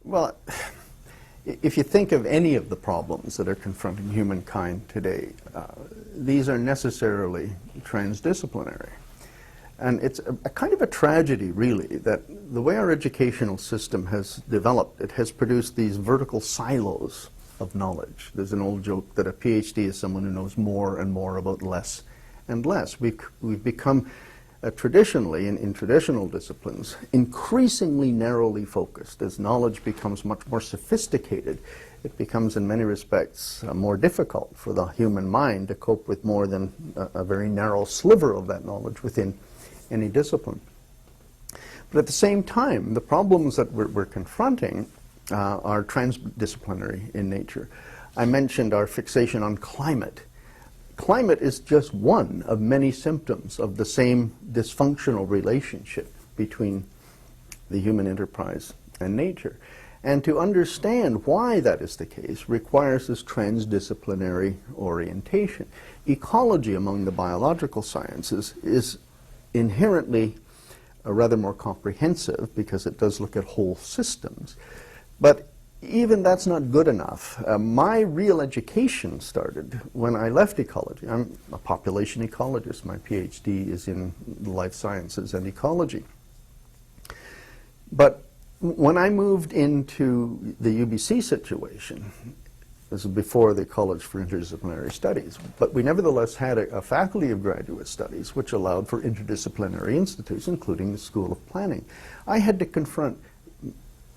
Well, if you think of any of the problems that are confronting humankind today, these are necessarily transdisciplinary. And it's a kind of a tragedy, really, that the way our educational system has developed, it has produced these vertical silos of knowledge. There's an old joke that a PhD is someone who knows more and more about less and less. We've become traditionally, in traditional disciplines, increasingly narrowly focused. As knowledge becomes much more sophisticated, it becomes in many respects more difficult for the human mind to cope with more than a very narrow sliver of that knowledge within any discipline. But at the same time, the problems that we're confronting are transdisciplinary in nature. I mentioned our fixation on climate. Climate is just one of many symptoms of the same dysfunctional relationship between the human enterprise and nature. And to understand why that is the case requires this transdisciplinary orientation. Ecology among the biological sciences is inherently rather more comprehensive because it does look at whole systems. But even that's not good enough. My real education started when I left ecology. I'm a population ecologist. My PhD is in life sciences and ecology. But when I moved into the UBC situation, this is before the College for Interdisciplinary Studies, but we nevertheless had a faculty of graduate studies which allowed for interdisciplinary institutes, including the School of Planning. I had to confront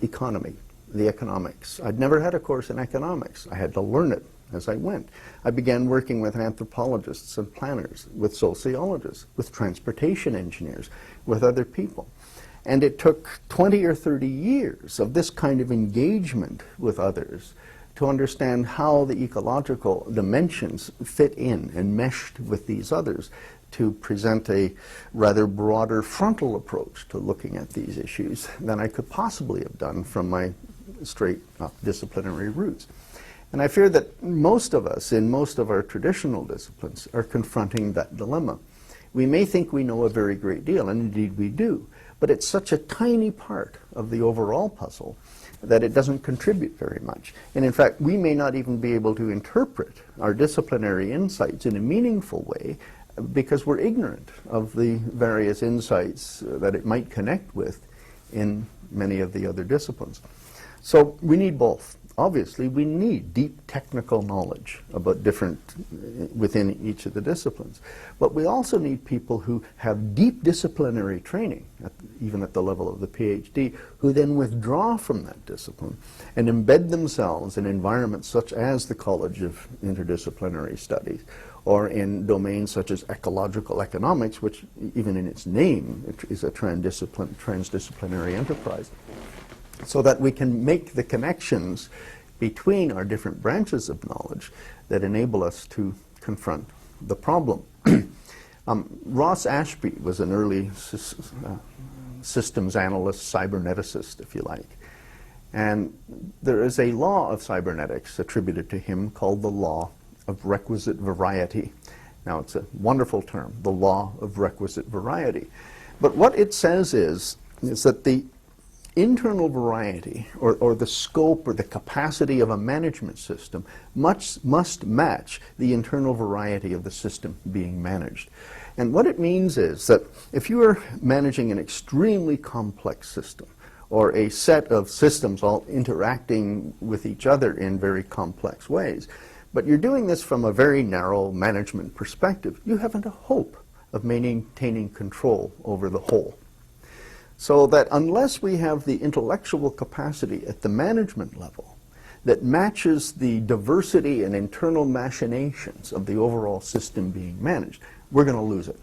economy, the economics. I'd never had a course in economics. I had to learn it as I went. I began working with anthropologists and planners, with sociologists, with transportation engineers, with other people. And it took 20 or 30 years of this kind of engagement with others to understand how the ecological dimensions fit in and meshed with these others to present a rather broader frontal approach to looking at these issues than I could possibly have done from my straight disciplinary roots. And I fear that most of us in most of our traditional disciplines are confronting that dilemma. We may think we know a very great deal, and indeed we do, but it's such a tiny part of the overall puzzle that it doesn't contribute very much. And in fact, we may not even be able to interpret our disciplinary insights in a meaningful way because we're ignorant of the various insights that it might connect with in many of the other disciplines. So we need both. Obviously, we need deep technical knowledge about different within each of the disciplines. But we also need people who have deep disciplinary training, even at the level of the PhD, who then withdraw from that discipline and embed themselves in environments such as the College of Interdisciplinary Studies, or in domains such as ecological economics, which even in its name is a transdisciplinary enterprise, so that we can make the connections between our different branches of knowledge that enable us to confront the problem. Ross Ashby was an early systems analyst, cyberneticist, if you like. And there is a law of cybernetics attributed to him called the law of requisite variety. Now, it's a wonderful term, the law of requisite variety. But what it says is that the internal variety, or the scope or the capacity of a management system must match the internal variety of the system being managed. And what it means is that if you are managing an extremely complex system, or a set of systems all interacting with each other in very complex ways, but you're doing this from a very narrow management perspective, you haven't a hope of maintaining control over the whole. So that unless we have the intellectual capacity at the management level that matches the diversity and internal machinations of the overall system being managed, we're going to lose it.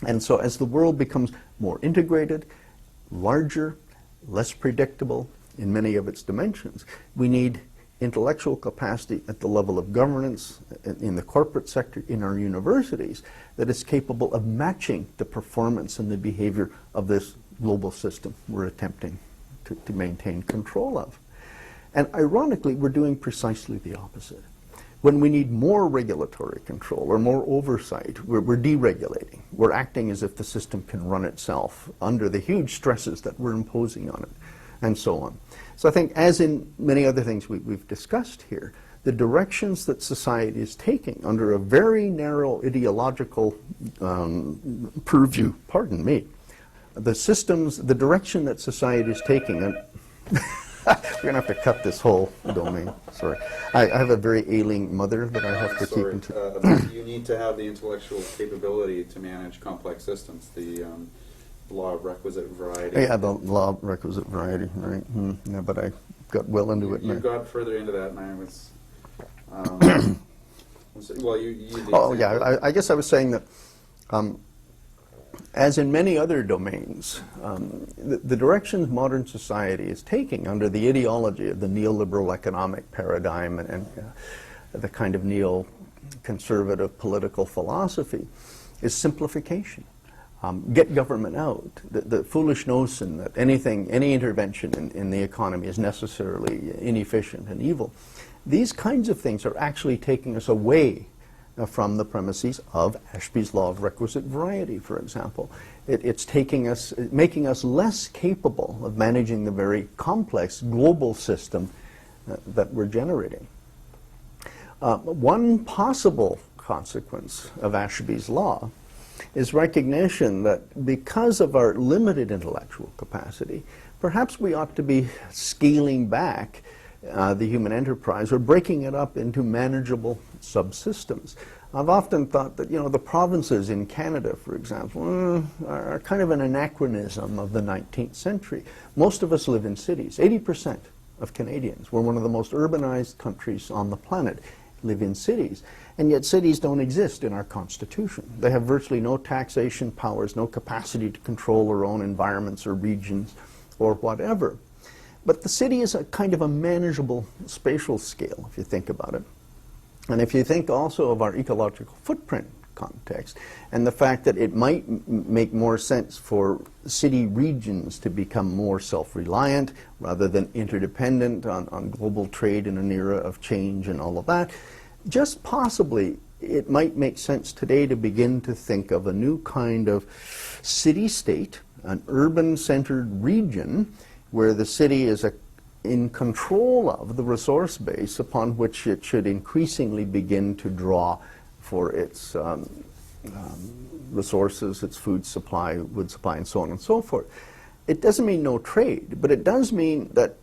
And so as the world becomes more integrated, larger, less predictable in many of its dimensions, we need intellectual capacity at the level of governance, in the corporate sector, in our universities, that is capable of matching the performance and the behavior of this global system we're attempting to maintain control of. And ironically, we're doing precisely the opposite. When we need more regulatory control or more oversight, we're deregulating. We're acting as if the system can run itself under the huge stresses that we're imposing on it, and so on. So I think, as in many other things we've discussed here, the directions that society is taking under a very narrow ideological purview, pardon me, the direction that society is taking, and we're going to have to cut this whole domain, sorry. I have a very ailing mother that I have to keep into. You need to have the intellectual capability to manage complex systems, the law of requisite variety. Yeah, the law of requisite variety, right. Yeah, but I got well into it. You got further into that, and I was... well, oh, yeah, I guess I was saying that as in many other domains, the directions modern society is taking under the ideology of the neoliberal economic paradigm and the kind of neo-conservative political philosophy is simplification. Get government out. The foolish notion that any intervention in the economy is necessarily inefficient and evil. These kinds of things are actually taking us away from the premises of Ashby's law of requisite variety, for example. It's making us less capable of managing the very complex global system that we're generating. One possible consequence of Ashby's law is recognition that because of our limited intellectual capacity, perhaps we ought to be scaling back the human enterprise or breaking it up into manageable subsystems. I've often thought that, the provinces in Canada, for example, are kind of an anachronism of the 19th century. Most of us live in cities. 80% of Canadians, we're one of the most urbanized countries on the planet, live in cities. And yet cities don't exist in our Constitution. They have virtually no taxation powers, no capacity to control their own environments or regions or whatever. But the city is a kind of a manageable spatial scale, if you think about it. And if you think also of our ecological footprint context and the fact that it might make more sense for city regions to become more self-reliant rather than interdependent on global trade in an era of change and all of that, just possibly it might make sense today to begin to think of a new kind of city-state, an urban-centered region where the city is in control of the resource base upon which it should increasingly begin to draw for its resources, its food supply, wood supply, and so on and so forth. It doesn't mean no trade, but it does mean that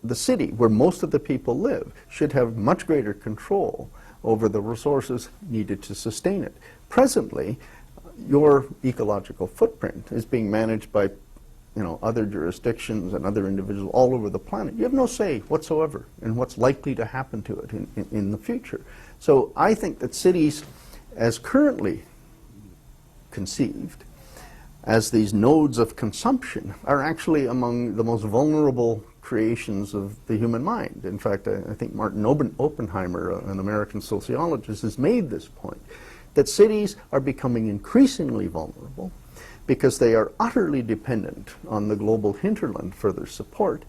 the city, where most of the people live, should have much greater control over the resources needed to sustain it. Presently, your ecological footprint is being managed by other jurisdictions and other individuals all over the planet. You have no say whatsoever in what's likely to happen to it in the future. So I think that cities, as currently conceived, as these nodes of consumption, are actually among the most vulnerable creations of the human mind. In fact, I think Martin Oppenheimer, an American sociologist, has made this point, that cities are becoming increasingly vulnerable because they are utterly dependent on the global hinterland for their support.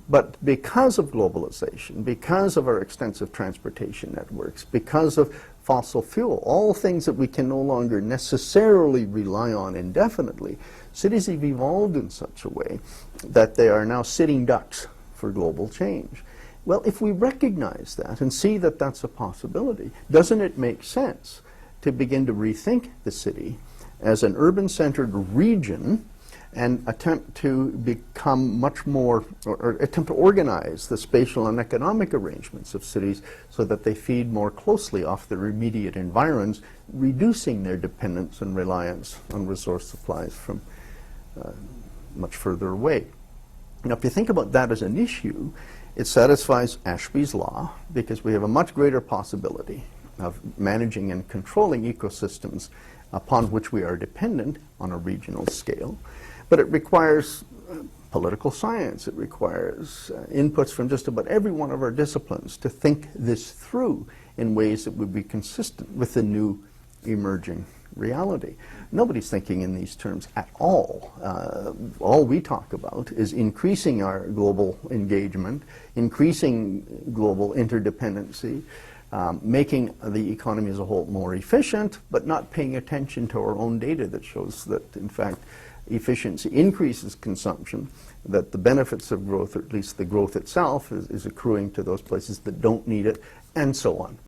But because of globalization, because of our extensive transportation networks, because of fossil fuel, all things that we can no longer necessarily rely on indefinitely, cities have evolved in such a way that they are now sitting ducks for global change. Well, if we recognize that and see that that's a possibility, doesn't it make sense to begin to rethink the city as an urban-centered region and attempt to become much more, or attempt to organize the spatial and economic arrangements of cities so that they feed more closely off their immediate environs, reducing their dependence and reliance on resource supplies from much further away. Now, if you think about that as an issue, it satisfies Ashby's law because we have a much greater possibility of managing and controlling ecosystems upon which we are dependent on a regional scale. But it requires political science. It requires inputs from just about every one of our disciplines to think this through in ways that would be consistent with the new emerging reality. Nobody's thinking in these terms at all. All we talk about is increasing our global engagement, increasing global interdependency, making the economy as a whole more efficient, but not paying attention to our own data that shows that, in fact, efficiency increases consumption, that the benefits of growth, or at least the growth itself, is accruing to those places that don't need it, and so on.